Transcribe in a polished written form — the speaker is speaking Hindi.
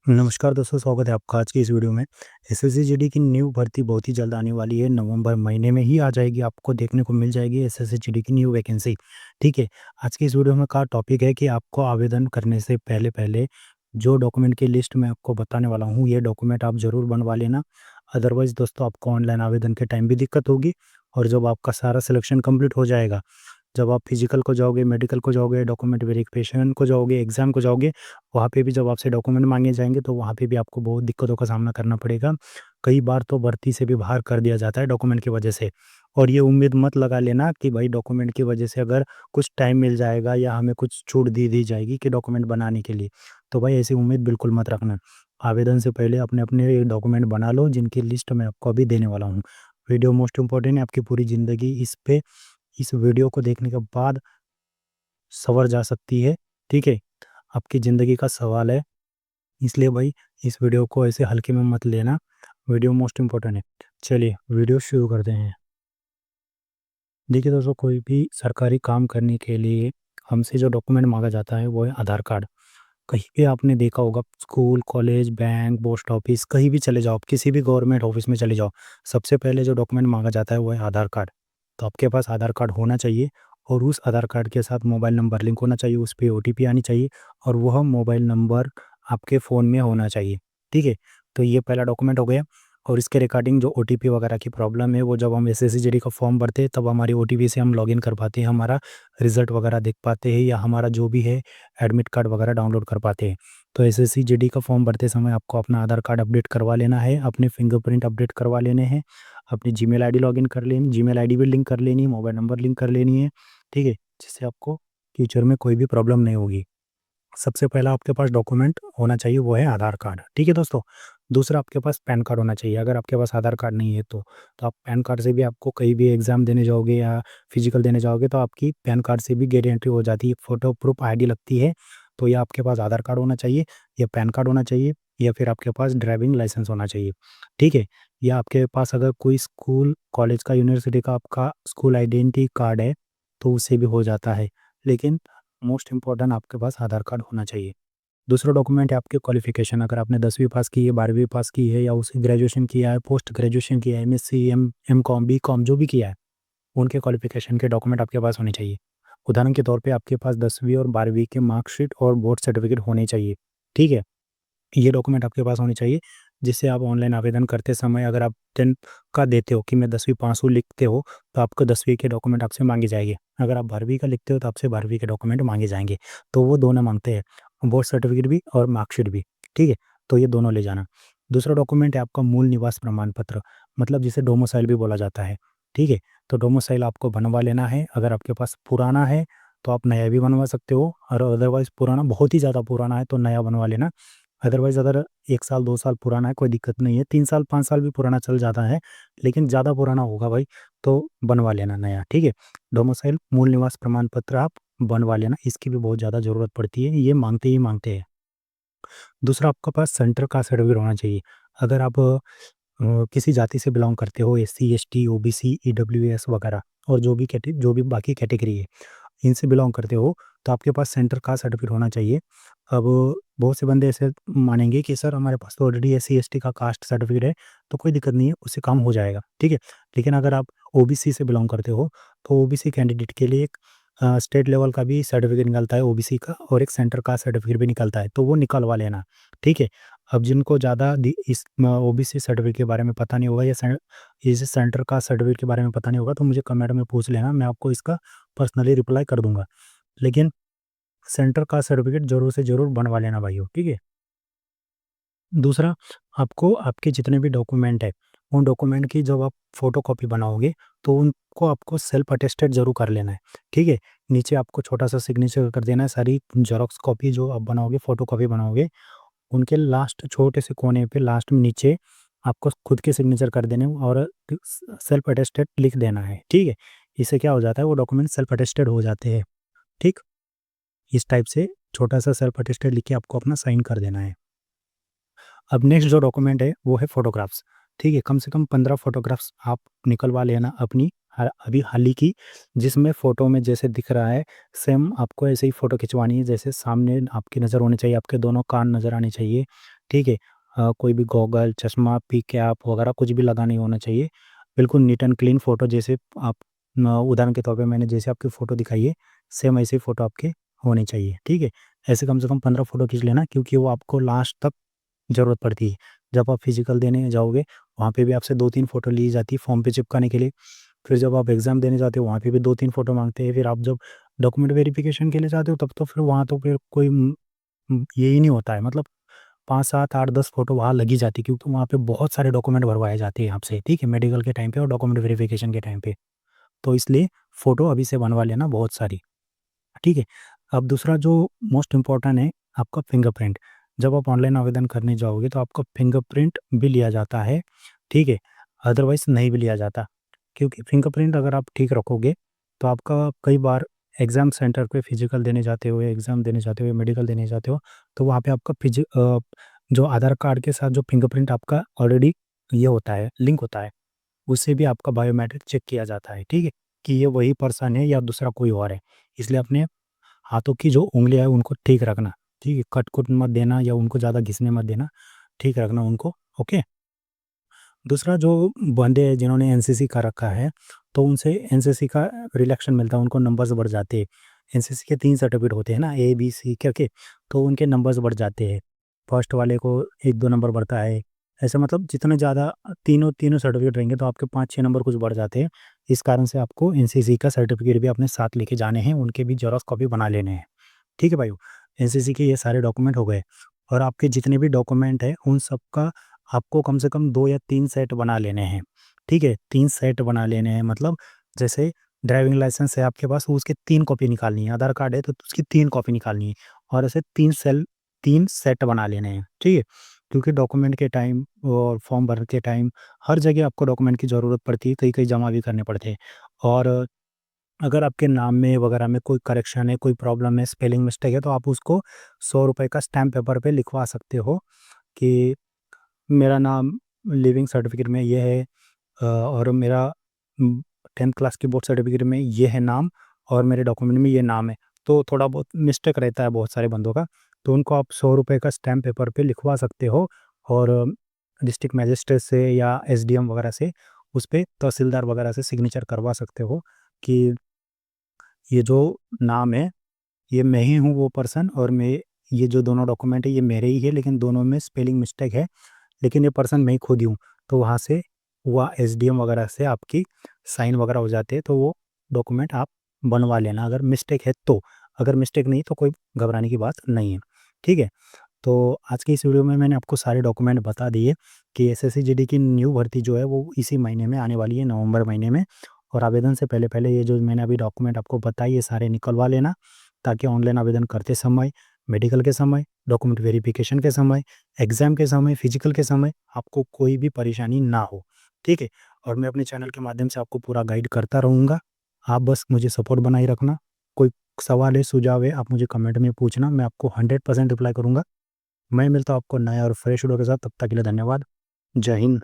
नमस्कार दोस्तों, स्वागत है आपका आज की इस वीडियो में। एसएससी जीडी की न्यू भर्ती बहुत ही जल्द आने वाली है, नवंबर महीने में ही आ जाएगी, आपको देखने को मिल जाएगी एसएससी जीडी की न्यू वैकेंसी। ठीक है, आज की इस वीडियो में का टॉपिक है कि आपको आवेदन करने से पहले-पहले जो डॉक्यूमेंट की लिस्ट मैं आपको बताने वाला हूँ, ये डॉक्यूमेंट आप ज़रूर बनवा लेना। अदरवाइज़ दोस्तों आपको ऑनलाइन आवेदन के टाइम भी दिक्कत होगी और जब आपका सारा सिलेक्शन कंप्लीट हो जाएगा, जब आप फिजिकल को जाओगे, मेडिकल को जाओगे, डॉक्यूमेंट वेरिफिकेशन को जाओगे, एग्ज़ाम को जाओगे, वहाँ पे भी जब आपसे डॉक्यूमेंट माँगे जाएँगे तो वहाँ पे भी आपको बहुत दिक्कतों का सामना करना पड़ेगा। कई बार तो भर्ती से भी बाहर कर दिया जाता है डॉक्यूमेंट की वजह से। और ये उम्मीद मत लगा लेना कि भाई डॉक्यूमेंट की वजह से अगर कुछ टाइम मिल जाएगा या हमें कुछ छूट दे दी जाएगी कि डॉक्यूमेंट बनाने के लिए। तो भाई ऐसी उम्मीद बिल्कुल मत रखना। आवेदन से पहले अपने-अपने डॉक्यूमेंट बना लो जिनकी लिस्ट मैं आपको अभी देने वाला हूँ। वीडियो मोस्ट इम्पोर्टेंट है, आपकी पूरी ज़िंदगी इस वीडियो को देखने के बाद संवर जा सकती है, ठीक है? आपकी ज़िंदगी का सवाल है, इसलिए भाई इस वीडियो को ऐसे हल्के में मत लेना, वीडियो मोस्ट इम्पोर्टेंट है। चलिए वीडियो शुरू करते हैं। देखिए दोस्तों, कोई भी सरकारी काम करने के लिए हमसे जो डॉक्यूमेंट माँगा जाता है वो है आधार कार्ड। कहीं भी आपने देखा होगा, school, college, bank, post office, कहीं भी चले जाओ, आप किसी भी गवर्नमेंट ऑफिस में चले जाओ, सबसे पहले जो डॉक्यूमेंट माँगा जाता है वो है आधार कार्ड। तो आपके पास आधार कार्ड होना चाहिए और उस आधार कार्ड के साथ मोबाइल नंबर लिंक होना चाहिए, उस पे ओटीपी आनी चाहिए और वह मोबाइल नंबर आपके फ़ोन में होना चाहिए, ठीक है? तो ये पहला डॉक्यूमेंट हो गया। और इसके रिगार्डिंग जो ओटीपी वगैरह की प्रॉब्लम है, वो जब हम एसएससी जीडी का फॉर्म भरते हैं तब हमारी ओटीपी से हम लॉगिन कर पाते हैं, हमारा रिज़ल्ट वगैरह देख पाते हैं या हमारा जो भी है एडमिट कार्ड वगैरह डाउनलोड कर पाते हैं। तो एसएससी जीडी का फॉर्म भरते समय आपको अपना आधार कार्ड अपडेट करवा लेना है, अपने फिंगरप्रिंट अपडेट करवा लेने हैं, अपनी जीमेल आईडी लॉगिन कर लेनी, जीमेल आईडी भी लिंक कर लेनी है, मोबाइल नंबर लिंक कर लेनी है, ठीक है? जिससे आपको फ्यूचर में कोई भी प्रॉब्लम नहीं होगी। सबसे पहला आपके पास डॉक्यूमेंट होना चाहिए वो है आधार कार्ड, ठीक है दोस्तों? दूसरा आपके पास पैन कार्ड होना चाहिए, अगर आपके पास आधार कार्ड नहीं है तो। तो आप पैन कार्ड से भी आपको कहीं भी एग्ज़ाम देने जाओगे या फिज़िकल देने जाओगे तो आपकी पैन कार्ड से भी गेट एंट्री हो जाती है, फ़ोटो प्रूफ आईडी लगती है। तो या आपके पास आधार कार्ड होना चाहिए या पैन कार्ड होना चाहिए या फिर आपके पास ड्राइविंग लाइसेंस होना चाहिए, ठीक है? या आपके पास अगर कोई स्कूल, कॉलेज का, यूनिवर्सिटी का आपका स्कूल आइडेंटिटी कार्ड है, तो उससे भी हो जाता है। लेकिन मोस्ट इम्पोर्टेंट आपके पास आधार कार्ड होना चाहिए। दूसरा डॉक्यूमेंट है आपकी क्वालिफ़िकेशन, अगर आपने 10वीं पास की है, 12वीं पास की है या उसकी ग्रेजुएशन किया है, पोस्ट ग्रेजुएशन किया है, एमएससी, एमकॉम, बीकॉम जो भी किया है, उनके क्वालिफ़िकेशन के डॉक्यूमेंट आपके पास होने चाहिए। उदाहरण के तौर पे आपके पास 10वीं और 12वीं के मार्कशीट और बोर्ड सर्टिफिकेट होने चाहिए, ठीक है? ये डॉक्यूमेंट आपके पास होने चाहिए, जिससे आप ऑनलाइन आवेदन करते समय अगर आप 10th का देते हो कि मैं 10वीं पास हूँ लिखते हो, तो आपको 10वीं के डॉक्यूमेंट आपसे माँगे जाएँगे। अगर आप 12वीं का लिखते हो तो आपसे 12वीं के डॉक्यूमेंट माँगे जाएँगे। तो वो दोनों माँगते हैं, बोर्ड सर्टिफिकेट भी और मार्कशीट भी, ठीक है? तो ये दोनों ले जाना। दूसरा डॉक्यूमेंट है आपका मूल निवास प्रमाण पत्र, मतलब जिसे डोमिसाइल भी बोला जाता है, ठीक है? तो डोमिसाइल आपको बनवा लेना है, अगर आपके पास पुराना है, तो आप नया भी बनवा सकते हो और अदरवाइज़ पुराना बहुत ही ज़्यादा पुराना है तो नया बनवा लेना। अदरवाइज़ अगर 1 साल 2 साल पुराना है कोई दिक्कत नहीं है, 3 साल 5 साल भी पुराना चल जाता है, लेकिन ज़्यादा पुराना होगा भाई तो बनवा लेना नया, ठीक है? डोमिसाइल मूल निवास प्रमाण पत्र आप बनवा लेना, इसकी भी बहुत ज़्यादा ज़रूरत पड़ती है, ये माँगते ही माँगते हैं। दूसरा आपके पास सेंटर कास्ट सर्टिफिकेट होना चाहिए। अगर आप किसी जाति से बिलॉन्ग करते हो, एससी, एसटी, ओबीसी, ईडब्ल्यूएस वगैरह और जो भी बाकी कैटेगरी है, इनसे बिलॉन्ग करते हो, तो आपके पास सेंटर कास्ट सर्टिफिकेट होना चाहिए। अब बहुत से बंदे ऐसे मानेंगे कि सर हमारे पास तो ऑलरेडी एससी-एसटी का कास्ट सर्टिफिकेट है, तो कोई दिक्कत नहीं है, उससे काम हो जाएगा, ठीक है? लेकिन अगर आप ओबीसी से बिलॉन्ग करते हो, तो ओबीसी कैंडिडेट के लिए एक स्टेट लेवल का भी सर्टिफिकेट निकलता है ओबीसी का और एक सेंटर कास्ट सर्टिफिकेट भी निकलता है, तो वो निकलवा लेना, ठीक है? अब जिनको ज़्यादा इस ओबीसी सर्टिफिकेट के बारे में पता नहीं होगा या इस सेंटर कास्ट सर्टिफिकेट के बारे में पता नहीं होगा, तो मुझे कमेंट में पूछ लेना, मैं आपको इसका पर्सनली रिप्लाई कर दूँगा। लेकिन सेंटर कास्ट सर्टिफिकेट ज़रूर से ज़रूर बनवा लेना भाइयों, ठीक है? दूसरा, आपको आपके जितने भी डॉक्यूमेंट हैं, उन डॉक्यूमेंट की जब आप फ़ोटोकॉपी बनाओगे, तो उनको आपको सेल्फ अटेस्टेड ज़रूर कर लेना है, ठीक है? नीचे आपको छोटा-सा सिग्नेचर कर देना है, सारी ज़ेरॉक्स कॉपी जो आप बनाओगे, फ़ोटोकॉपी बनाओगे, उनके लास्ट छोटे से कोने पे लास्ट में नीचे आपको खुद के सिग्नेचर कर देने हैं और सेल्फ अटेस्टेड लिख देना है, ठीक है? इससे क्या हो जाता है, वो डॉक्यूमेंट सेल्फ अटेस्टेड हो जाते हैं, ठीक? इस टाइप से छोटा-सा सेल्फ अटेस्टेड लिख के आपको अपना साइन कर देना है। अब नेक्स्ट जो डॉक्यूमेंट है वो है फ़ोटोग्राफ्स, ठीक है? कम से कम 15 फ़ोटोग्राफ्स आप निकलवा लेना अपनी अभी हाल ही की, जिसमें फ़ोटो में जैसे दिख रहा है सेम आपको ऐसे ही फ़ोटो खिंचवानी है, जैसे सामने आपकी नज़र होनी चाहिए, आपके दोनों कान नज़र आने चाहिए, ठीक है? कोई भी गॉगल, चश्मा, पी कैप वगैरह कुछ भी लगा नहीं होना चाहिए। बिल्कुल नीट एंड क्लीन फ़ोटो जैसे आप उदाहरण के तौर पे मैंने जैसे आपकी फ़ोटो दिखाई है, सेम ऐसी फ़ोटो आपकी होनी चाहिए, ठीक है? ऐसे कम से कम 15 फ़ोटो खींच लेना क्योंकि वो आपको लास्ट तक ज़रूरत पड़ती है। जब आप फिज़िकल देने जाओगे, वहाँ पे भी आपसे 2-3 फ़ोटो ली जाती है फॉर्म पे चिपकाने के लिए। फिर जब आप एग्ज़ाम देने जाते हो, वहाँ पे भी 2-3 फ़ोटो माँगते हैं। फिर आप जब डॉक्यूमेंट वेरिफ़िकेशन के लिए जाते हो, तब तो फिर वहाँ तो फिर कोई यही नहीं होता है मतलब 5, 7, 8, 10 फ़ोटो वहाँ लग ही जाती है क्योंकि वहाँ पे बहुत सारे डॉक्यूमेंट भरवाए जाते हैं आपसे, ठीक है? मेडिकल के टाइम पे और डॉक्यूमेंट वेरिफ़िकेशन के टाइम पे। तो इसलिए फ़ोटो अभी से बनवा लेना बहुत सारी, ठीक है? अब दूसरा जो मोस्ट इम्पोर्टेंट है आपका फिंगरप्रिंट। जब आप ऑनलाइन आवेदन करने जाओगे तो आपका फिंगरप्रिंट भी लिया जाता है, ठीक है? अदरवाइज़ नहीं भी लिया जाता क्योंकि फिंगरप्रिंट अगर आप ठीक रखोगे तो आपका कई बार एग्ज़ाम सेंटर पे फिज़िकल देने जाते हो, एग्ज़ाम देने जाते हो, मेडिकल देने जाते हो, तो वहाँ पे आपका जो आधार कार्ड के साथ जो फिंगरप्रिंट आपका ऑलरेडी ये होता है, लिंक होता है, उससे भी आपका बायोमेट्रिक चेक किया जाता है, ठीक है? कि ये वही पर्सन है या दूसरा कोई और है। इसलिए अपने हाथों की जो उँगलियाँ हैं उनको ठीक रखना, ठीक है? कट-कुट मत देना या उनको ज़्यादा घिसने मत देना, ठीक रखना उनको, ओके? दूसरा जो बंदे हैं जिन्होंने एनसीसी कर रखा है, तो उनसे एनसीसी का रिलैक्शन मिलता है, उनको नंबर्स बढ़ जाते हैं। एनसीसी के 3 सर्टिफ़िकेट होते हैं ना ए, बी, सी करके, तो उनके नंबर्स बढ़ जाते हैं। फर्स्ट वाले को 1-2 नंबर बढ़ता है, ऐसे मतलब जितने ज़्यादा तीनों सर्टिफ़िकेट रहेंगे तो आपके 5-6 नंबर कुछ बढ़ जाते हैं। इस कारण से आपको एनसीसी का सर्टिफ़िकेट भी अपने साथ लेके जाने हैं, उनके भी ज़ेरॉक्स कॉपी बना लेने हैं। ठीक है भाइयों? एनसीसी के ये सारे डॉक्यूमेंट हो गए और आपके जितने भी डॉक्यूमेंट हैं, उन सब का आपको कम से कम 2 या 3 सेट बना लेने हैं, ठीक है? 3 सेट बना लेने हैं मतलब जैसे ड्राइविंग लाइसेंस है आपके पास, उसकी 3 कॉपी निकालनी है, आधार कार्ड है तो उसकी 3 कॉपी निकालनी है और ऐसे 3 सेट बना लेने हैं, ठीक है? क्योंकि डॉक्यूमेंट के टाइम और फॉर्म भरने के टाइम हर जगह आपको डॉक्यूमेंट की ज़रूरत पड़ती है, कहीं-कहीं जमा भी करने पड़ते हैं और अगर आपके नाम में वगैरह में कोई करेक्शन है, कोई प्रॉब्लम है, स्पेलिंग मिस्टेक है, तो आप उसको ₹100 का स्टैम्प पेपर पे लिखवा सकते हो कि मेरा नाम लिविंग सर्टिफ़िकेट में ये है और मेरा 10th क्लास की बोर्ड सर्टिफ़िकेट में ये है नाम और मेरे डॉक्यूमेंट में ये नाम है। तो थोड़ा बहुत मिस्टेक रहता है बहुत सारे बंदों का, तो उनको आप ₹100 का स्टैम्प पेपर पे लिखवा सकते हो और डिस्ट्रिक्ट मजिस्ट्रेट से या एसडीएम वगैरह से उस पे तहसीलदार वगैरह से सिग्नेचर करवा सकते हो कि ये जो नाम है, ये मैं ही हूँ वो पर्सन और मैं ये जो दोनों डॉक्यूमेंट है ये मेरे ही है लेकिन दोनों में स्पेलिंग मिस्टेक है, लेकिन ये पर्सन मैं ही खुद ही हूँ। तो वहाँ से वह एसडीएम वगैरह से आपकी साइन वगैरह हो जाते हैं, तो वो डॉक्यूमेंट आप बनवा लेना अगर मिस्टेक है तो। अगर मिस्टेक नहीं तो कोई घबराने की बात नहीं है, ठीक है? तो आज की इस वीडियो में मैंने आपको सारे डॉक्यूमेंट बता दिए कि एसएससी जीडी की न्यू भर्ती जो है वो इसी महीने में आने वाली है नवंबर महीने में और आवेदन से पहले-पहले ये जो मैंने अभी डॉक्यूमेंट आपको बताए ये सारे निकलवा लेना ताकि ऑनलाइन आवेदन करते समय, मेडिकल के समय, डॉक्यूमेंट वेरिफिकेशन के समय, एग्ज़ाम के समय, फिजिकल के समय आपको कोई भी परेशानी ना हो, ठीक है? और मैं अपने चैनल के माध्यम से आपको पूरा गाइड करता रहूँगा। आप बस मुझे सपोर्ट बनाए रखना। कोई सवाल है, सुझाव है, आप मुझे कमेंट में पूछना, मैं आपको 100% रिप्लाई करूँगा। मैं मिलता हूँ आपको नए और फ्रेश वीडियो के साथ, तब तक के लिए धन्यवाद। जय हिंद।